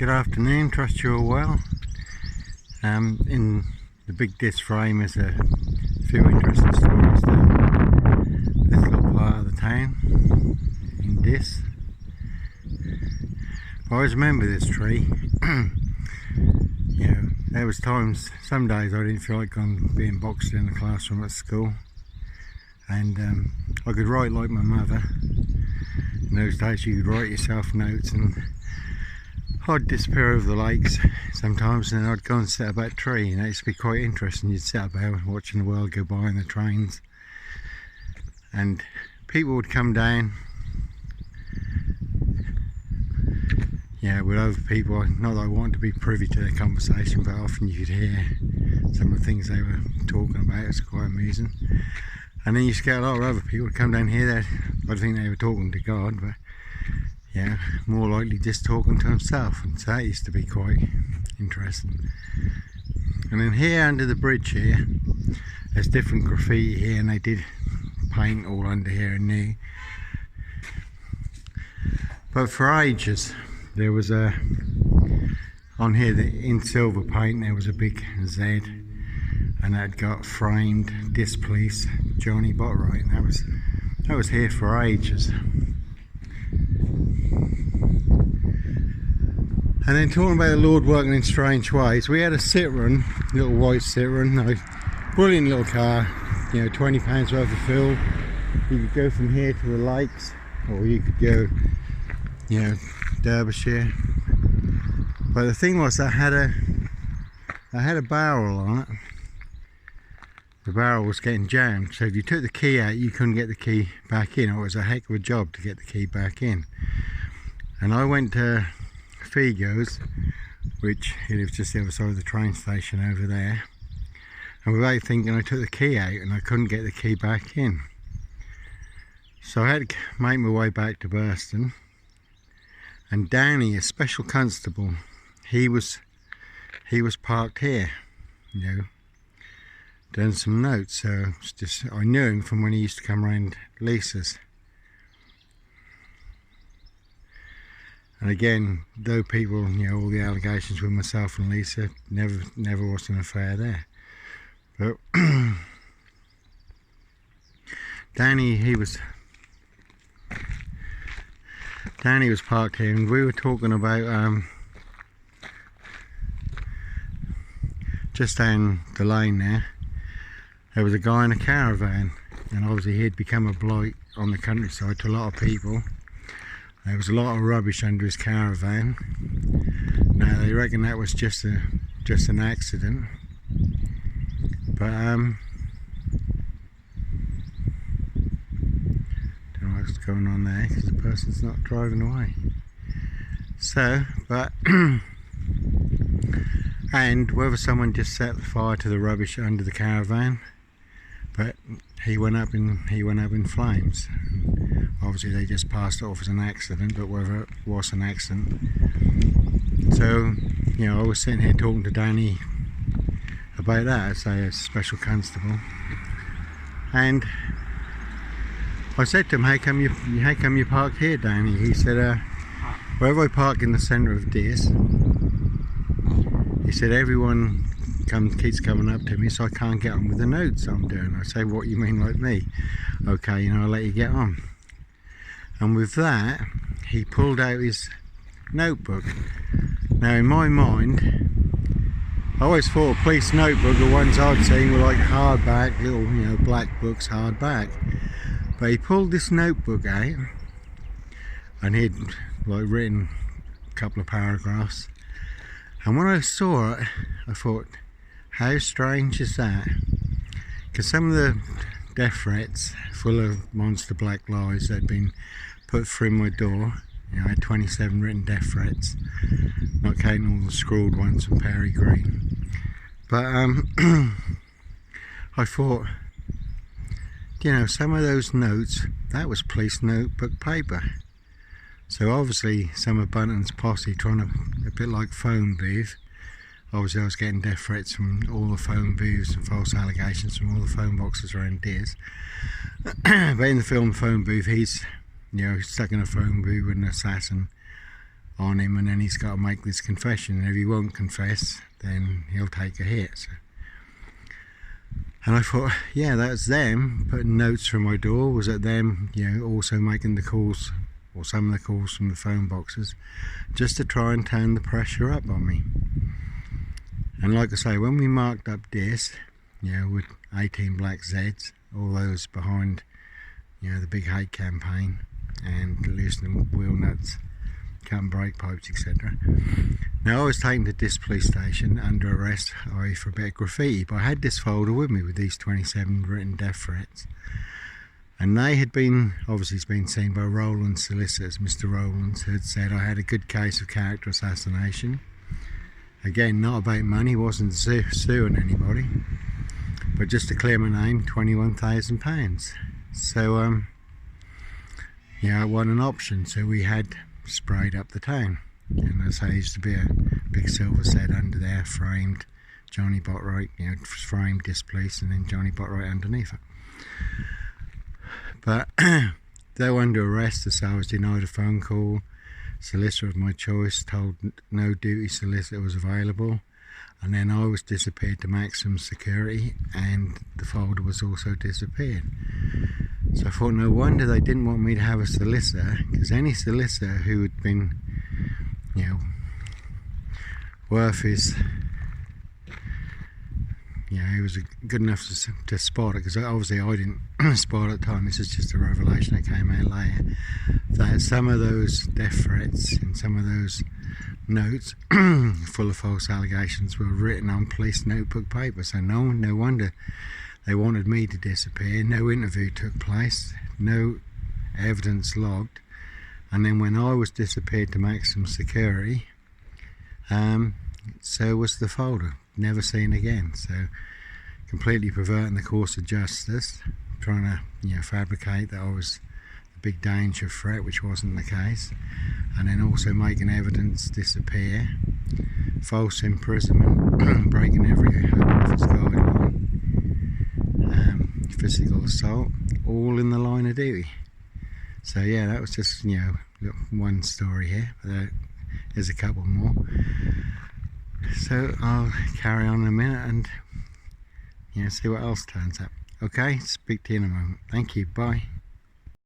Good afternoon, trust you're well. In the big disc frame is a few interesting stories down this little part of the town in Dis. I always remember this tree. There was times, some days I didn't feel like being boxed in the classroom at school, and I could write like my mother. In those days you could write yourself notes, and I'd disappear over the lakes sometimes, and then I'd go and sit about a tree, and it used to be quite interesting. You'd sit about watching the world go by in the trains, and people would come down, with other people. Not that I wanted to be privy to their conversation, but often you could hear some of the things they were talking about. It's quite amusing. And then you used to get a lot of other people to come down here that I think they were talking to God, but more likely just talking to himself, and so that used to be quite interesting. And then here under the bridge here, there's different graffiti here, and they did paint all under here and there. But for ages there was on here in silver paint there was a big Z, and that got framed Displease Johnny Botwright, and that was here for ages. And then talking about the Lord working in strange ways, we had a Citroen, little white Citroen, brilliant little car, £20 worth of fuel. You could go from here to the lakes, or you could go, Derbyshire. But the thing was, I had a barrel on it. The barrel was getting jammed, so if you took the key out, you couldn't get the key back in. It was a heck of a job to get the key back in. And I went to Figo's, which lives just the other side of the train station over there, and without thinking I took the key out and I couldn't get the key back in. So I had to make my way back to Burston, and Danny, a special constable, he was parked here, doing some notes. So I knew him from when he used to come around Lisa's. And again, though people, all the allegations with myself and Lisa, never was an affair there. But Danny was parked here, and we were talking about just down the lane there was a guy in a caravan, and obviously he'd become a blight on the countryside to a lot of people. There was a lot of rubbish under his caravan. Now they reckon that was just an accident, but don't know what's going on there because the person's not driving away. So, but and whether someone just set the fire to the rubbish under the caravan, but he went up in flames. Obviously they just passed it off as an accident, but whether it was an accident. So, I was sitting here talking to Danny about that, as a special constable, and I said to him, how come you parked here, Danny? He said, wherever I park in the centre of Dis, he said, everyone keeps coming up to me, so I can't get on with the notes I'm doing. I say, what, you mean like me? Okay, I'll let you get on. And with that, he pulled out his notebook. Now in my mind, I always thought a police notebook, the ones I'd seen, were like hardback, little black books, hardback. But he pulled this notebook out, and he'd written a couple of paragraphs. And when I saw it, I thought, how strange is that? Because some of the death threats, full of monster black lies, that had been put through my door. I had 27 written death threats, not counting all the scrawled ones from Perry Green. But I thought, some of those notes, that was police notebook paper. So obviously some of Bunton's posse trying to, a bit like phone booth. Obviously I was getting death threats from all the phone booths and false allegations from all the phone boxes around Dis. But in the film Phone Booth, he's stuck in a phone booth with an assassin. on him, and then he's got to make this confession, and if he won't confess then he'll take a hit. So, and I thought, yeah, that's them putting notes from my door. Was it them, you know, also making the calls, or some of the calls from the phone boxes, just to try and turn the pressure up on me? And like I say, when we marked up this, you know, with 18 black Zs, all those behind, you know, the big hate campaign and loosening wheel nuts, cutting brake pipes, etc. Now, I was taken to this police station under arrest for a bit of graffiti, but I had this folder with me with these 27 written death threats, and they had been, obviously it's been seen by Rowland's solicitors. Mr. Rowlands had said I had a good case of character assassination. Again, not about money, wasn't suing anybody, but just to clear my name, £21,000. So yeah, I won an option, so we had sprayed up the town. And as I say, there used to be a big silver set under there, framed Johnny Botwright, you know, framed this police, and then Johnny Botwright underneath it. But though under arrest, as I was denied a phone call, solicitor of my choice told no duty solicitor was available, and then I was disappeared to maximum security, and the folder was also disappeared. So I thought, no wonder they didn't want me to have a solicitor, because any solicitor who had been, you know, worth his, you know, he was good enough to spot it, because obviously I didn't spot it at the time. This is just a revelation that came out later, that some of those death threats and some of those notes full of false allegations were written on police notebook paper. So no wonder they wanted me to disappear. No interview took place, no evidence logged, and then when I was disappeared to maximum security, so was the folder, never seen again. So completely perverting the course of justice, trying to, you know, fabricate that I was the big danger threat, which wasn't the case, and then also making evidence disappear, false imprisonment, breaking every home office guideline, physical assault, all in the line of duty. So yeah, that was just, you know, one story here, but there's a couple more. So I'll carry on in a minute and, you know, see what else turns up. Okay, speak to you in a moment. Thank you, bye.